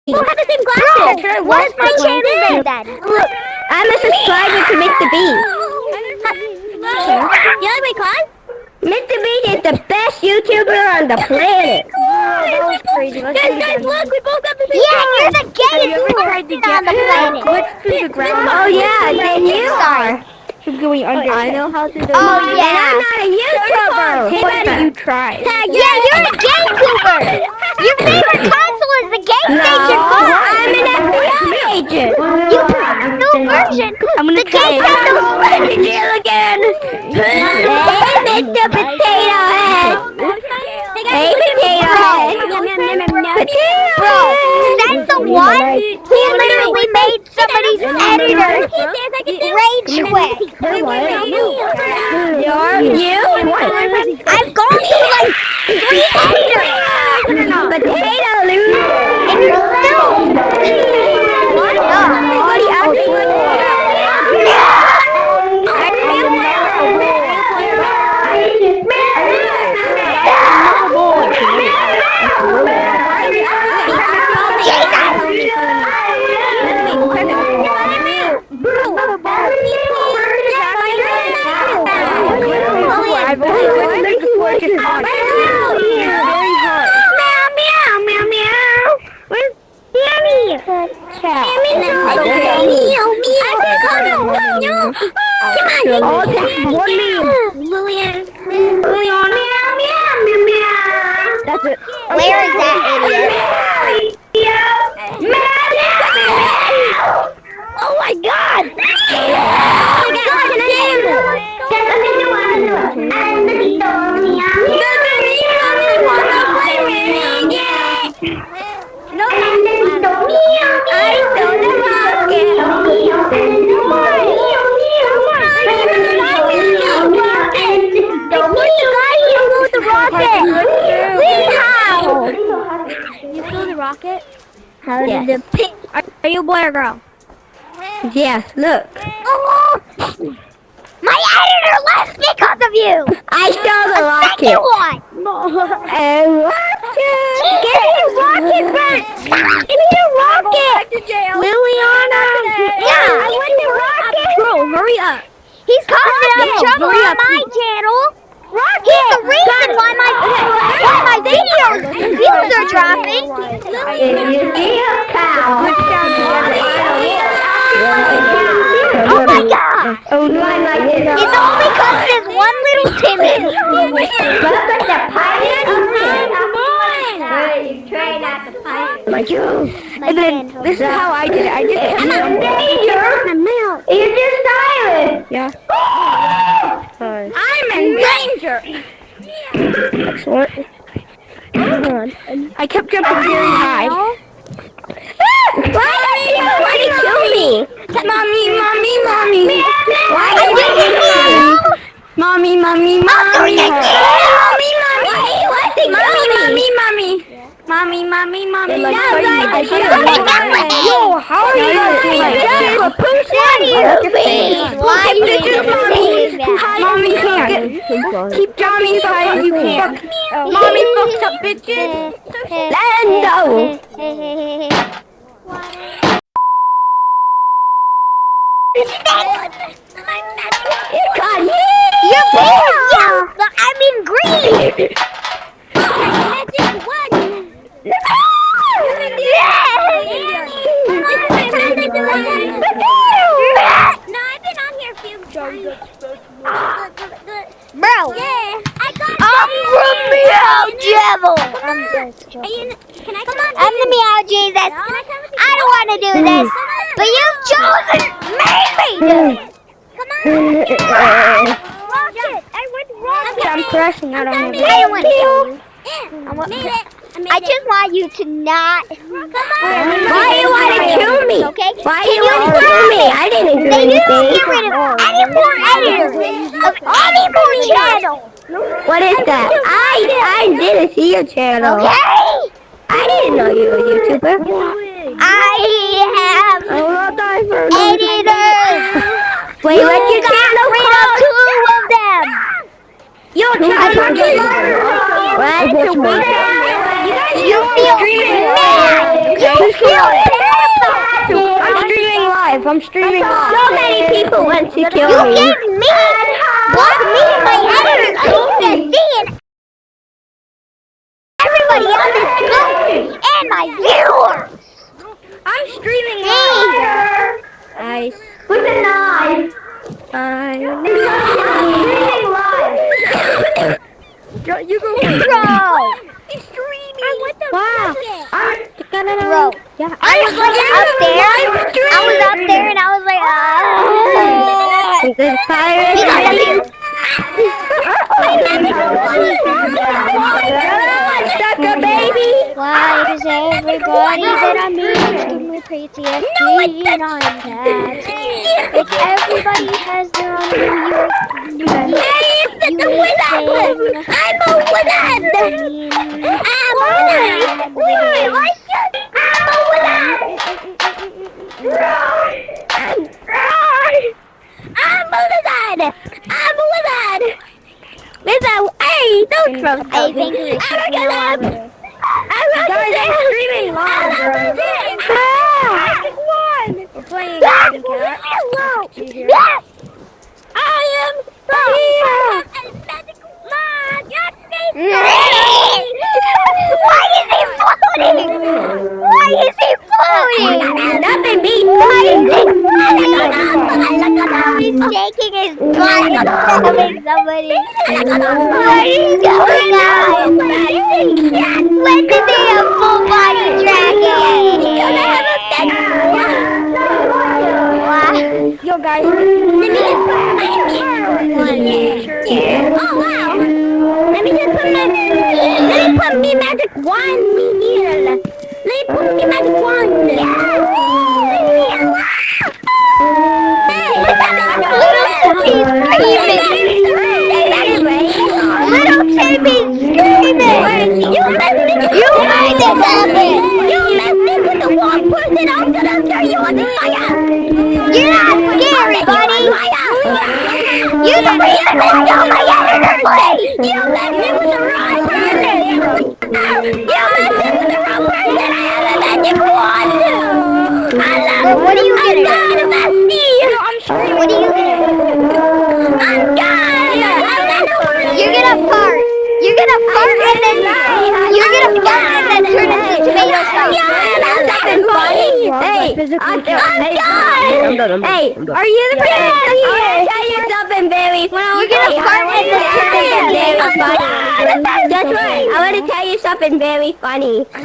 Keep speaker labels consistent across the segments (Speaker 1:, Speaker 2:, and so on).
Speaker 1: We'll have the same glasses.
Speaker 2: Bro, what is my channel name then?
Speaker 1: Look, I'm a subscriber to Mr. Beast. You know what called? Mr. Beast is the best YouTuber on the planet.
Speaker 2: That was crazy.
Speaker 1: Guys, look, we both got the same
Speaker 2: Yeah, you're the gayest person on the planet.
Speaker 1: the ground. Oh yeah, then you are.
Speaker 3: Going under.
Speaker 1: I know how to do it.
Speaker 2: Oh, yeah.
Speaker 1: And I'm not a YouTuber.
Speaker 3: Why don't you try?
Speaker 2: Yeah, you're a gay tuber. Your favorite console is the gay station 4.
Speaker 1: I'm an FBI agent.
Speaker 2: You new version.
Speaker 3: I'm gonna
Speaker 2: The gays have no
Speaker 1: Deal again. Hey, Mr. Potato Head. Hey, Potato Head.
Speaker 2: Bro, that's the one who literally made somebody's editor rage quit. I've gone through like 3 editors.
Speaker 1: Potato Loot.
Speaker 2: And you're still...
Speaker 1: That's it.
Speaker 2: Where is that idiot?
Speaker 1: Oh my god!
Speaker 2: Rocket?
Speaker 1: How did the pink?
Speaker 2: Are you a boy or girl?
Speaker 1: Yes, look.
Speaker 2: Oh, my editor left because of you.
Speaker 1: I saw the rocket.
Speaker 2: Second one.
Speaker 1: Give me a rocket first. Give me a rocket. Liliana.
Speaker 2: Yeah.
Speaker 1: I want the rocket.
Speaker 3: Bro, hurry up.
Speaker 2: He's causing up trouble on my channel. He's the reason why my videos views are dropping. Oh my god! It's all because there's one little Timmy.
Speaker 1: And then this is how I did it. I just I'm in danger. You're just silent.
Speaker 3: Yeah.
Speaker 1: I'm in danger.
Speaker 3: Excellent. I kept jumping very high.
Speaker 1: Why did you kill me? Mommy. Why did you kill me? Mommy. Mommy. Mommy.
Speaker 3: Yo, how are you guys doing?
Speaker 2: Why are you saying that?
Speaker 3: Mommy can't. Keep jumping as high as you can. Mommy fucked up, bitches.
Speaker 1: Lando. God,
Speaker 2: Your pants, yeah, but I'm in green. Bro, I'm the Meow Devil. I'm the Meow Jesus. I don't want to do this, but you've chosen me.
Speaker 3: I'm crashing out on
Speaker 2: I
Speaker 3: my
Speaker 2: don't want to kill you. I just want you to not.
Speaker 1: why do you want to kill me?
Speaker 2: Okay?
Speaker 1: Why do you want to kill me? I didn't do
Speaker 2: They do
Speaker 1: anything.
Speaker 2: get rid of any more editors of any more channels.
Speaker 1: What is that? I didn't see your channel.
Speaker 2: Okay?
Speaker 1: I didn't know you were a YouTuber.
Speaker 2: I have editors.
Speaker 1: Wait, what's your
Speaker 2: got
Speaker 1: channel
Speaker 2: rid of
Speaker 1: called?
Speaker 2: 2 of them.
Speaker 1: Your channel. What?
Speaker 2: You feel mad. You feel
Speaker 3: I'm streaming.
Speaker 1: So many people want to kill
Speaker 2: You
Speaker 1: me.
Speaker 2: get me! Block me and my editors PTSD and everybody on this group and my viewers!
Speaker 3: I'm streaming
Speaker 2: Hey!
Speaker 3: live. Nice.
Speaker 1: With a knife.
Speaker 3: I'm
Speaker 1: Streaming live.
Speaker 3: You go.
Speaker 2: Bro!
Speaker 3: He's streaming. What the wow.
Speaker 2: Bro,
Speaker 3: Yeah.
Speaker 2: I was like up there. I was up there and I was like,
Speaker 3: The fire. Sucker baby.
Speaker 2: why does everybody that I meet give me PTSD and I'm bad? Like everybody has their own
Speaker 1: I'm a wizard. Hey, don't throw
Speaker 2: I think we're
Speaker 3: Streaming live, bro. We're playing hide and cat.
Speaker 1: I am
Speaker 2: Why is he floating? Why is he floating?
Speaker 1: Nothing beats
Speaker 2: Why is he He's shaking his butt and stabbing somebody. What is going on? When did they have full body dragon? Wow.
Speaker 3: Yo, guys.
Speaker 1: Oh wow! Let me put me magic wand here. Let me put me magic wand.
Speaker 2: Little Timmy's screaming! You made this happen!
Speaker 1: You left me with the wrong person. I'm gonna throw you on the fire.
Speaker 2: You're not scary, buddy! You're the reason that all my editors late!
Speaker 1: You left me with the wrong person. You left me with the wrong person. I have a magic wand. I love
Speaker 2: Well, what are you gonna do?
Speaker 1: What are you gonna do? I'm gone.
Speaker 2: You're gonna fart! You're gonna fart and then turn into tomato sauce!
Speaker 1: Hey, I'm done. Hey, are you the person? I want to tell you something very funny.
Speaker 2: You're gonna fart and then turn into tomato sauce!
Speaker 1: That's right. I want to tell you something very funny. I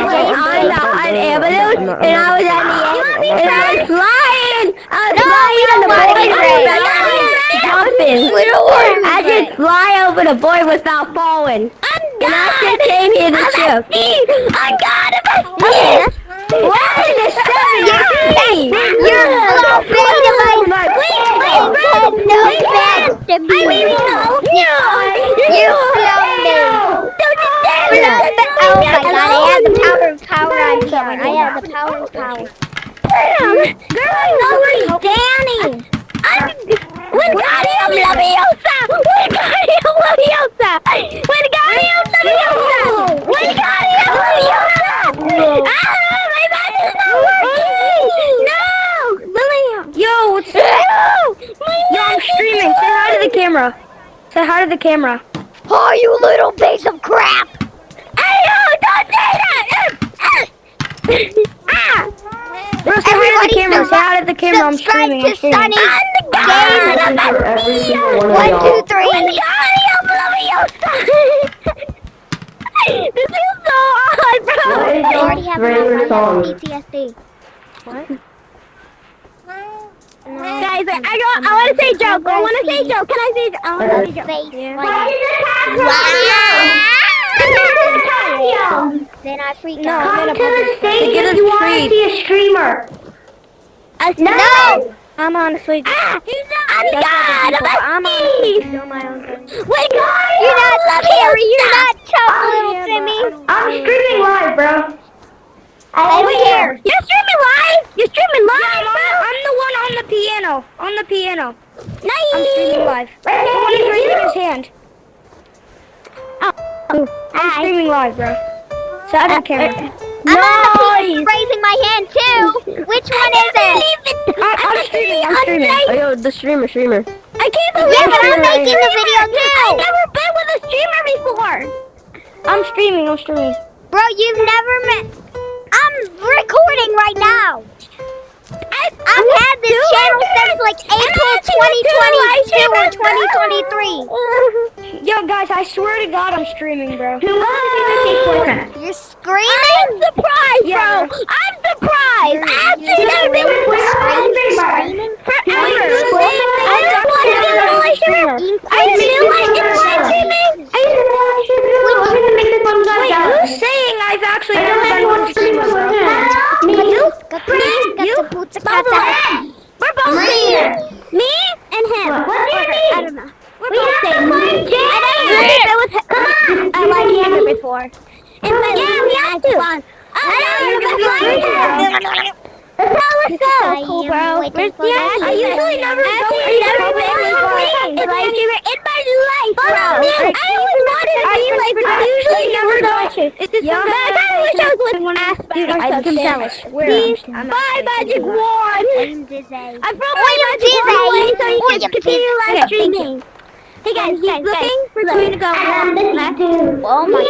Speaker 1: was on the hot air balloon, and I was on the air, and I was flying. I was flying on the board. Jumping. I just fly over the board without falling. And I just came here to shoot. I'm God of a What is this?
Speaker 2: You're so big of my no bad to be. You flown me. Oh my god, I have the power of power on here. I have the power of power.
Speaker 1: Girl, nobody's Danny. Wingardium Leviosa! Wingardium Leviosa! Wingardium Leviosa! Wingardium Leviosa! My bed is not working! No! William!
Speaker 3: Yo, what's Yo, I'm streaming. Say hi to the camera. Say hi to the camera.
Speaker 2: Oh, you little piece of crap!
Speaker 1: Hey, don't say that!
Speaker 3: Bro, say hi to the camera. Say hi to the camera. I'm streaming. I'm streaming.
Speaker 2: Sunny Games. 1, 2, 3.
Speaker 1: Wingardium Leviosa! This feels so hard, bro!
Speaker 2: I already have PTSD.
Speaker 3: What?
Speaker 1: Guys, I want to say a joke. I want to say a joke. Can I say a joke? I want to say a joke.
Speaker 2: Then I freak
Speaker 3: No,
Speaker 2: out.
Speaker 3: I'm in a public space.
Speaker 1: Get us free.
Speaker 3: See a streamer.
Speaker 1: No!
Speaker 3: I'm honestly.
Speaker 1: I'm God of a
Speaker 3: I'm honestly doing my own thing.
Speaker 1: Wait,
Speaker 2: You're not scary. You're not tough, little Timmy.
Speaker 3: I'm streaming live, bro.
Speaker 2: I don't care.
Speaker 1: You're streaming live? You're streaming live, bro?
Speaker 3: I'm the one on the piano. On the piano.
Speaker 1: Nice.
Speaker 3: I'm streaming live. The one is raising his hand. I'm streaming live, bro. So I don't care.
Speaker 2: I'm on the piano raising my hand too. Which one is it?
Speaker 3: I'm
Speaker 1: the streamer. I can't believe
Speaker 2: Yeah, but I'm making the video too.
Speaker 1: I've never been with a streamer before.
Speaker 3: I'm streaming.
Speaker 2: Bro, you've never met. I'm recording right now. I've had this channel since like April 2022 or 2023.
Speaker 3: Yo, guys, I swear to God, I'm streaming, bro.
Speaker 2: You're screaming?
Speaker 1: I'm surprised,
Speaker 3: Yeah.
Speaker 1: bro. I'm surprised. After
Speaker 2: You're
Speaker 1: everything
Speaker 2: screaming?
Speaker 1: forever. I just want to be a live streamer. I feel like it's live streaming.
Speaker 3: Wait, who's saying I've actually never been with a streamer, bro?
Speaker 1: We're both saying it. Me and him. I don't know. We're both saying it. I never been with a live streamer before. Yeah, we have to. Let's go. Cool, bro. I usually never go in my life, bro. I was not in a team like I usually never go. I wish I was with Aspen or something. Please, bye, Magic Wand. I broke my Magic Wand away so you can continue live streaming. Hey guys, looking? We're going to go left.
Speaker 2: Oh my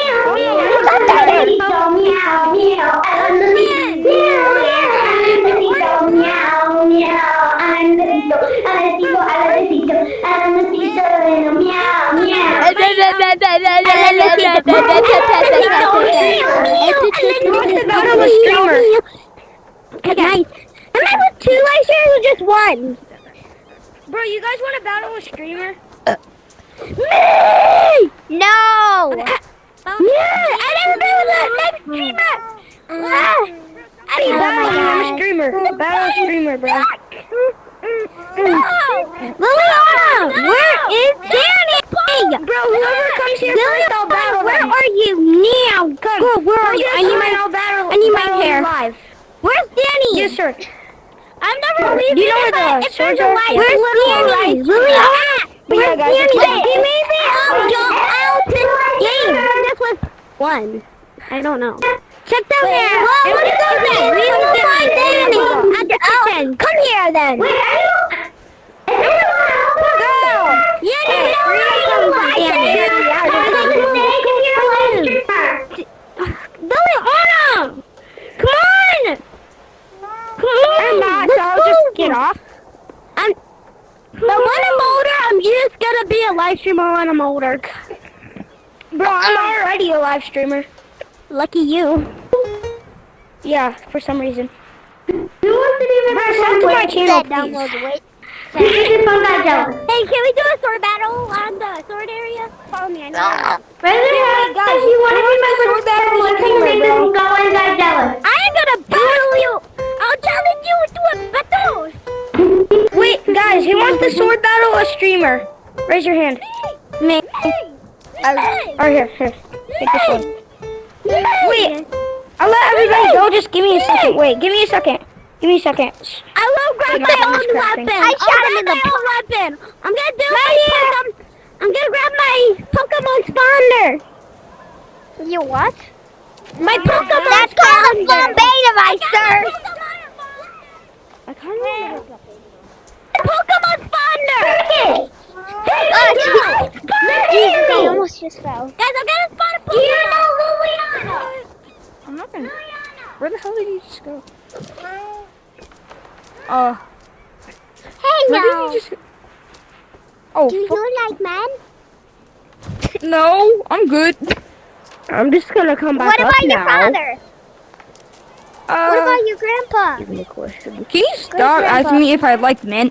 Speaker 1: Okay, nice. Am I with two live streamers or just one?
Speaker 3: Bro, you guys want to battle a streamer?
Speaker 1: Me!
Speaker 2: No!
Speaker 1: Yeah, I never been with a next streamer. I mean,
Speaker 3: Battle a streamer. Battle a streamer, bro.
Speaker 1: Liliana, where is Danny?
Speaker 3: Bro, whoever comes here first, I'll battle
Speaker 1: where
Speaker 3: them.
Speaker 1: are you now? Girl, where are you?
Speaker 3: I need my hair.
Speaker 1: Live. Where's Danny?
Speaker 3: Yes, sir.
Speaker 1: I'm never leaving.
Speaker 3: You know where the
Speaker 1: if there's
Speaker 3: swords
Speaker 1: a
Speaker 3: are?
Speaker 1: live.
Speaker 3: Yeah.
Speaker 1: Where's Danny? Liliana.
Speaker 3: But yeah, guys,
Speaker 1: Danny?
Speaker 3: it's-
Speaker 1: He made me out this game. This was one. I don't know. Check down there. Well, let's go then. We will find Danny at the kitchen. Come here then. Wait, are you? Liliana! Come on!
Speaker 3: I'm not, so I'll just get off.
Speaker 1: But when I'm older, I'm just gonna be a live streamer when I'm older.
Speaker 3: Bro, I'm already a live streamer.
Speaker 1: Lucky you.
Speaker 3: Yeah, for some reason.
Speaker 1: Who wants to do
Speaker 3: Bro, sub to my channel, please.
Speaker 1: Hey, can we do a sword battle on the sword area? Follow me, I know.
Speaker 3: Guys, you want to be my sword battle on camera, bro?
Speaker 1: I'm gonna battle you! I'll challenge you to a battle!
Speaker 3: Wait, guys, who wants the sword battle a streamer? Raise your hand.
Speaker 1: Me.
Speaker 3: Oh, here. Take this one. Wait, I'll let everybody go. Just give me a second. Wait, give me a second.
Speaker 1: I will grab my own weapon.
Speaker 2: I shot him in the
Speaker 1: weapon. I'm gonna do my I'm gonna grab my Pokemon spawner.
Speaker 2: You what?
Speaker 1: My Pokemon
Speaker 2: That's called a flambe device, sir.
Speaker 3: I kind of want to
Speaker 1: Pokemon spawner.
Speaker 2: Jesus, I almost just fell.
Speaker 1: Guys, I'm gonna spawn a Pokemon.
Speaker 3: I'm not gonna. Where the hell did you just go? Where
Speaker 2: Hey,
Speaker 3: did
Speaker 2: no.
Speaker 3: you just? Oh,
Speaker 2: Do you like men?
Speaker 3: no, I'm good. I'm just gonna come back
Speaker 2: What
Speaker 3: up
Speaker 2: about your
Speaker 3: now.
Speaker 2: father? What about your grandpa?
Speaker 3: Give me a question. Can you stop asking me if I like men?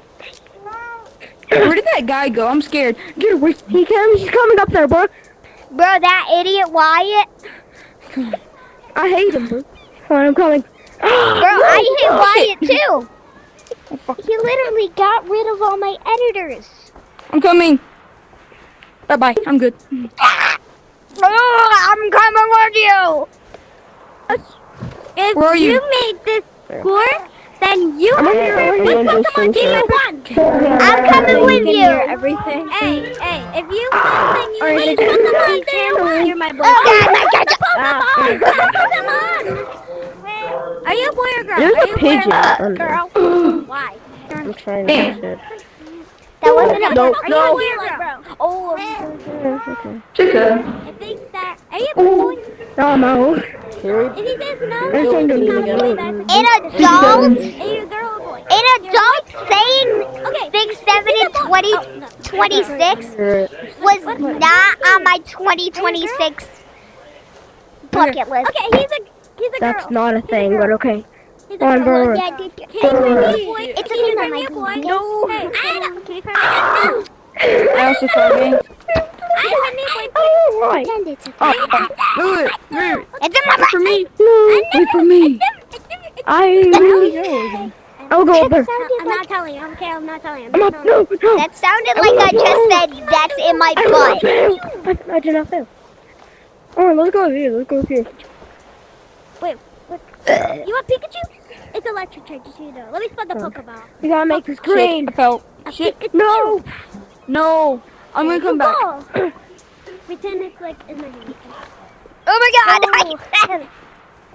Speaker 3: Where did that guy go? I'm scared. Get away from me. He's coming up there, bro.
Speaker 2: Bro, that idiot Wyatt.
Speaker 3: I hate him, bro. Come on, I'm coming.
Speaker 2: Bro, I hate Wyatt too. He literally got rid of all my editors.
Speaker 3: I'm coming. Bye-bye. I'm good.
Speaker 2: I'm coming with you.
Speaker 1: If
Speaker 3: Where are you?
Speaker 1: made this score, then you
Speaker 3: I'm here.
Speaker 1: Pokemon team won.
Speaker 2: I'm coming with you.
Speaker 1: Everything. Hey, if you win, then you win Pokemon team. You're my boy.
Speaker 2: Oh, God,
Speaker 1: Pokemon. Are you a boy or girl?
Speaker 3: There's
Speaker 1: Are
Speaker 3: a
Speaker 1: you
Speaker 3: pigeon
Speaker 1: boy or
Speaker 3: under.
Speaker 1: girl? Why?
Speaker 3: I'm trying to get it.
Speaker 2: That wasn't it.
Speaker 3: No,
Speaker 1: Are
Speaker 3: no.
Speaker 1: you weird, bro? Oh,
Speaker 3: Okay.
Speaker 1: I think that. Are you going?
Speaker 3: No, no.
Speaker 1: If he says no,
Speaker 3: They're saying to me,
Speaker 1: I'll be way back.
Speaker 2: An adult,
Speaker 1: Are you a girl or boy?
Speaker 2: an adult saying
Speaker 1: Okay.
Speaker 2: 6, 7, and 20,
Speaker 1: Oh, no.
Speaker 2: 26 was not on my 2026 bucket list.
Speaker 1: Okay, he's a girl.
Speaker 3: That's not a thing, but okay.
Speaker 1: He's a
Speaker 3: On
Speaker 1: girl.
Speaker 3: board.
Speaker 2: Yeah,
Speaker 1: Can you turn me a boy?
Speaker 2: It's
Speaker 1: Can you
Speaker 2: a
Speaker 1: turn me
Speaker 2: thing
Speaker 1: a
Speaker 2: on
Speaker 1: boy?
Speaker 2: my
Speaker 1: No. Hey, I don't. Can you turn me a boy?
Speaker 3: I also farting.
Speaker 1: I turn me a boy.
Speaker 3: Oh, right.
Speaker 2: Pretend it's a
Speaker 3: Oh, move it, move it.
Speaker 2: It's in my
Speaker 3: Wait for
Speaker 2: birthday.
Speaker 3: me. No, wait for me. I really know. I'll go over.
Speaker 1: I'm not telling you. Okay, I'm not telling you.
Speaker 3: I'm not, no, no.
Speaker 2: That sounded like I just said that's in my
Speaker 3: I will not
Speaker 2: butt.
Speaker 3: fail. I did not fail. Alright, let's go here, let's go here.
Speaker 1: Wait, what? You want Pikachu? It's electric charge, just so you know. Let me spot the Pokeball.
Speaker 3: You gotta make this green.
Speaker 1: I
Speaker 3: felt.
Speaker 1: Shit.
Speaker 3: No. No. I'm gonna come back.
Speaker 1: Pretend it's like in my hand.
Speaker 2: Oh my god!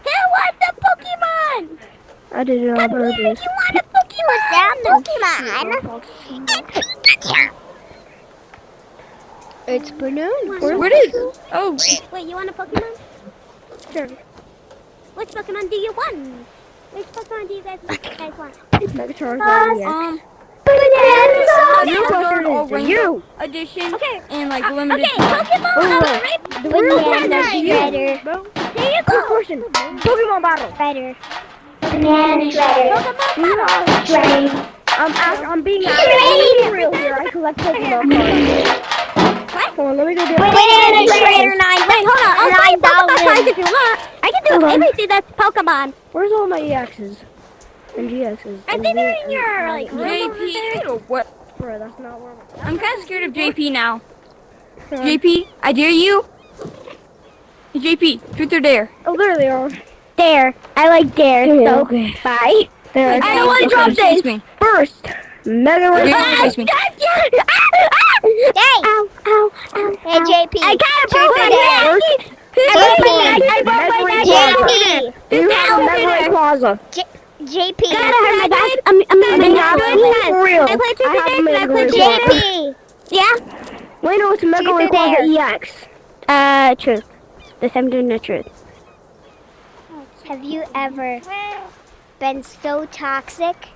Speaker 1: Who wants the Pokemon?
Speaker 3: I did it on
Speaker 1: Come here,
Speaker 3: purpose.
Speaker 1: you want a Pokemon?
Speaker 2: Pokemon. It's banana.
Speaker 3: Where is it? Oh.
Speaker 1: Wait, you want a Pokemon?
Speaker 3: Sure.
Speaker 1: Which Pokemon do you want? Which Pokemon do you guys want?
Speaker 3: Megatron.
Speaker 1: Bananas!
Speaker 3: You closer to you. Edition.
Speaker 1: Okay.
Speaker 3: And like limited.
Speaker 1: Okay, Pokemon!
Speaker 3: Oh,
Speaker 1: right?
Speaker 2: Banana shredder.
Speaker 1: Here you
Speaker 3: Good
Speaker 1: go!
Speaker 3: portion. Pokemon battle.
Speaker 2: Shredder.
Speaker 1: Pokemon battle!
Speaker 3: I'm being real here. I collect Pokemon cards.
Speaker 1: What?
Speaker 3: Hold on, let me go do it.
Speaker 2: Banana shredder 9.
Speaker 1: Wait, hold on. I'll play Pokemon
Speaker 2: 9,000.
Speaker 1: cards if you want. I can do
Speaker 3: Hold on.
Speaker 1: everything that's Pokemon.
Speaker 3: Where's all my EXs? And GXs?
Speaker 1: I think they're in your, like, room over there.
Speaker 3: JP. What? Bro, that's not where I'm kind of scared of JP now. JP, I dare you. JP, truth or dare? Oh, there they are.
Speaker 1: Dare. I like dare, so
Speaker 3: Okay.
Speaker 1: bye.
Speaker 3: There,
Speaker 1: I don't want to drop
Speaker 3: chase
Speaker 1: this.
Speaker 3: me. First, Mega
Speaker 1: Ah,
Speaker 3: Ray chase me.
Speaker 2: Hey!
Speaker 1: Ow, ow, ow.
Speaker 2: Hey, JP.
Speaker 1: I got
Speaker 2: Truth or dare?
Speaker 1: a
Speaker 3: First,
Speaker 1: I broke my
Speaker 2: JP.
Speaker 3: you have Mega Ray Plaza.
Speaker 2: JP.
Speaker 1: I'm
Speaker 3: For real.
Speaker 1: I play Truth or
Speaker 3: I have
Speaker 1: Dare.
Speaker 3: Mega
Speaker 1: Can I play
Speaker 3: Ray
Speaker 1: Truth or
Speaker 3: Plaza.
Speaker 2: JP.
Speaker 1: Yeah?
Speaker 3: Wait, no, it's Mega
Speaker 2: Truth
Speaker 3: Ray
Speaker 2: or
Speaker 3: Plaza
Speaker 2: dare?
Speaker 3: EX.
Speaker 1: Truth. This I'm doing the truth.
Speaker 2: Have you ever been so toxic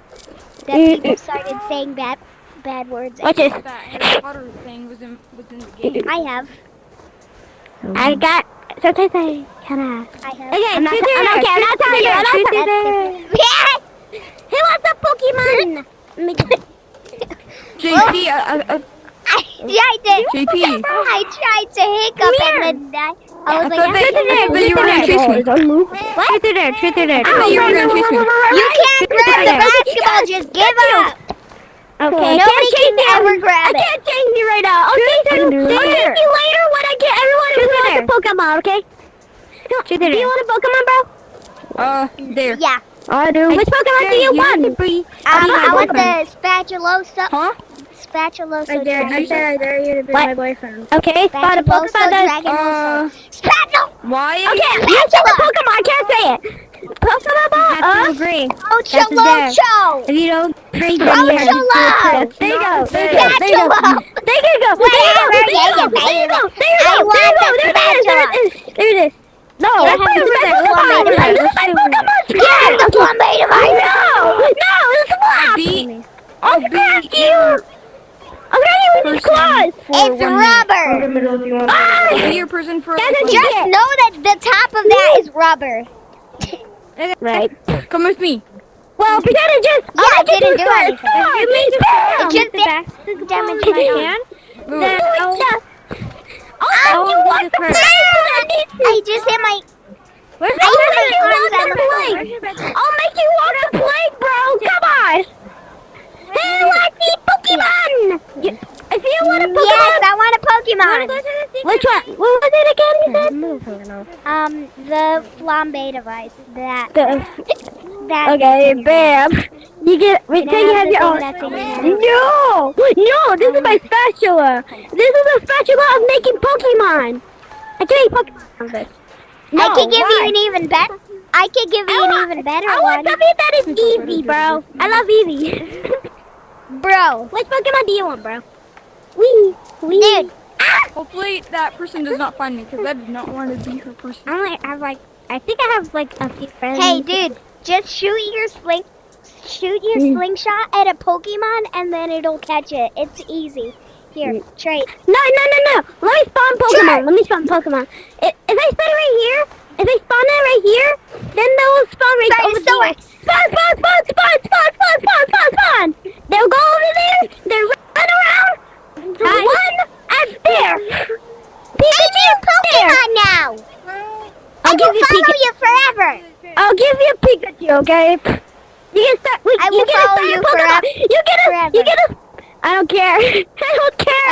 Speaker 2: that people started saying bad words?
Speaker 1: What's this?
Speaker 3: That Harry Potter thing was in the game.
Speaker 2: I have.
Speaker 1: I got, sometimes I kinda.
Speaker 2: I have.
Speaker 1: Okay,
Speaker 3: I'm not-
Speaker 1: Truth or
Speaker 3: I'm
Speaker 1: Dare.
Speaker 3: not-
Speaker 1: Okay, I'm not telling you. I'm not
Speaker 3: Truth or
Speaker 1: telling you. Yeah! Who wants a Pokemon?
Speaker 3: JP,
Speaker 2: I did.
Speaker 3: JP.
Speaker 2: I tried to hiccup and then I was
Speaker 3: I
Speaker 2: like,
Speaker 3: thought that you were gonna chase me.
Speaker 1: What? Truth or Dare, Truth or Dare.
Speaker 3: I thought you were gonna chase me.
Speaker 2: you can't grab the basketball, just give up.
Speaker 1: Okay,
Speaker 2: Nobody can ever grab
Speaker 1: I
Speaker 2: it.
Speaker 1: can't change you right now. Okay, so I'll change you later when I get everyone who wants a Pokemon, okay? Do you want a Pokemon, bro?
Speaker 3: There.
Speaker 2: Yeah.
Speaker 3: I do.
Speaker 1: Which Pokemon do you want?
Speaker 2: I want the spatulosa.
Speaker 3: Huh?
Speaker 2: Spatulosa.
Speaker 3: I dare you to be
Speaker 1: What?
Speaker 3: my boyfriend.
Speaker 1: Okay, spot a Pokemon that...
Speaker 2: Spatulosa.
Speaker 3: Why?
Speaker 1: Okay, you said the Pokemon, I can't say it. Pokemon,
Speaker 3: agree.
Speaker 2: Ocholocho.
Speaker 3: If you don't trade
Speaker 2: Ocholo.
Speaker 1: There you go.
Speaker 2: Spatula.
Speaker 1: There you go.
Speaker 2: I want the spatula.
Speaker 1: There it is. No,
Speaker 2: I have the Get the flambe device.
Speaker 1: No, it's
Speaker 3: I'll beat
Speaker 1: you. I'm ready with these claws.
Speaker 2: It's rubber.
Speaker 3: I'll be your person for
Speaker 2: Just know that the top of that is rubber.
Speaker 1: Right.
Speaker 3: Come with me.
Speaker 1: Well, pretend it just...
Speaker 2: Yeah, it didn't do anything.
Speaker 1: You made
Speaker 2: It just damaged my hand.
Speaker 1: You want the plane?
Speaker 2: I just hit my...
Speaker 1: I'll make you walk the plane. I'll make you walk the plane, bro. Come on. Who wants the Pokemon? If you want a Pokemon...
Speaker 2: Yes, I want a Pokemon.
Speaker 1: Which one? What was it again, you said?
Speaker 2: The flambe device. That.
Speaker 1: Okay, bam. You get... Wait, till you have your own...
Speaker 2: That's in your hand.
Speaker 1: No! No, this is my spatula. This is a spatula of making Pokemon. I can make Pokemon. No,
Speaker 2: I can give
Speaker 1: why?
Speaker 2: you an even better. I can give you an even better
Speaker 1: I
Speaker 2: one.
Speaker 1: want something that is easy, bro. I love easy.
Speaker 2: Bro.
Speaker 1: Which Pokemon do you want, bro? Wee.
Speaker 2: Dude.
Speaker 3: Hopefully that person does not find me because I do not want to be her person.
Speaker 1: I think I have like a few friends.
Speaker 2: Hey, dude. Just shoot your slingshot at a Pokemon and then it'll catch it. It's easy. Here, trait.
Speaker 1: No. Let me spawn Pokemon. Let me spawn Pokemon. If I spawn it right here, if I spawn it right here, then they'll spawn right over there. Spawn. They'll go over there. They'll run around. One up there.
Speaker 2: I'm your Pokemon now. I will follow you forever.
Speaker 1: I'll give you a Pikachu, okay? You can start.
Speaker 2: I will follow you forever.
Speaker 1: You get a. I don't care. I don't care.